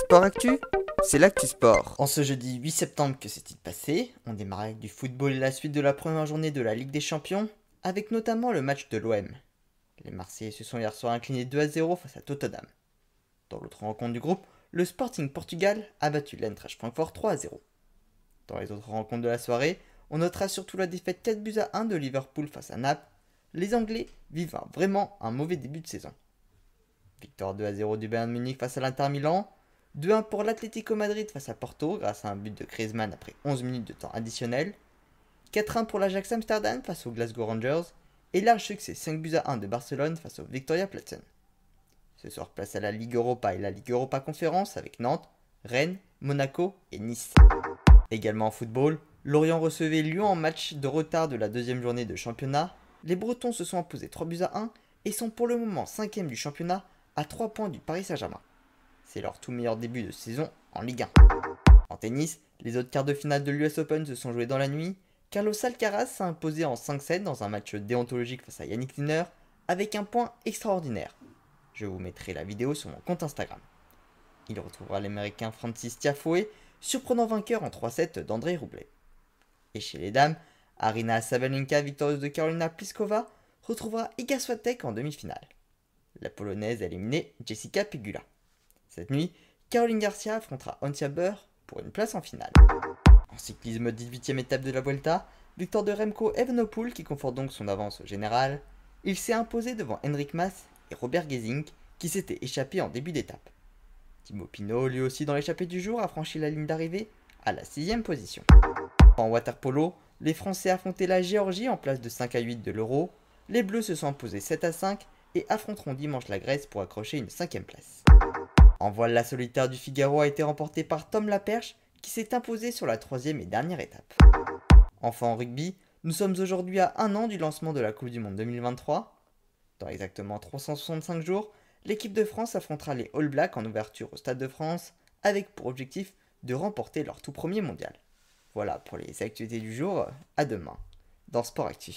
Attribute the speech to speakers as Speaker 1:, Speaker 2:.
Speaker 1: Sport Actu, c'est l'actu sport. En ce jeudi 8 septembre, que s'est-il passé? On démarre avec du football et la suite de la première journée de la Ligue des Champions, avec notamment le match de l'OM. Les Marseillais se sont hier soir inclinés 2-0 face à Tottenham. Dans l'autre rencontre du groupe, le Sporting Portugal a battu l'Eintracht Francfort 3-0. Dans les autres rencontres de la soirée, on notera surtout la défaite 4-1 de Liverpool face à Naples. Les Anglais vivent vraiment un mauvais début de saison. Victoire 2-0 du Bayern Munich face à l'Inter Milan, 2-1 pour l'Atlético Madrid face à Porto grâce à un but de Griezmann après 11 minutes de temps additionnel, 4-1 pour l'Ajax Amsterdam face aux Glasgow Rangers et large succès 5-1 de Barcelone face au Viktoria Plzen. Ce soir, place à la Ligue Europa et la Ligue Europa Conférence avec Nantes, Rennes, Monaco et Nice. Également en football, Lorient recevait Lyon en match de retard de la deuxième journée de championnat. Les Bretons se sont imposés 3-1 et sont pour le moment 5e du championnat à 3 points du Paris Saint-Germain. C'est leur tout meilleur début de saison en Ligue 1. En tennis, les autres quarts de finale de l'US Open se sont joués dans la nuit. Carlos Alcaraz s'est imposé en 5-7 dans un match déontologique face à Yannick Sinner avec un point extraordinaire. Je vous mettrai la vidéo sur mon compte Instagram. Il retrouvera l'américain Francis Tiafoe, surprenant vainqueur en 3-7 d'Andrei Rublev. Et chez les dames, Aryna Sabalenka, victorieuse de Karolina Pliskova, retrouvera Iga Swiatek en demi-finale. La polonaise a éliminé Jessica Pegula. Cette nuit, Caroline Garcia affrontera Ons Jabeur pour une place en finale. En cyclisme, 18e étape de la Vuelta, victoire de Remco Evenepoel qui conforte donc son avance au général. Il s'est imposé devant Henrik Mas et Robert Gesink qui s'étaient échappés en début d'étape. Thibaut Pinot, lui aussi dans l'échappée du jour, a franchi la ligne d'arrivée à la 6e position. En waterpolo, les Français affrontaient la Géorgie en place de 5-8 de l'Euro. Les Bleus se sont imposés 7-5 et affronteront dimanche la Grèce pour accrocher une 5e place. En voile, la solitaire du Figaro a été remportée par Tom Laperche qui s'est imposé sur la 3e et dernière étape. Enfin en rugby, nous sommes aujourd'hui à 1 an du lancement de la Coupe du Monde 2023. Dans exactement 365 jours, l'équipe de France affrontera les All Blacks en ouverture au Stade de France avec pour objectif de remporter leur tout premier mondial. Voilà pour les actualités du jour, à demain dans Sport Actu.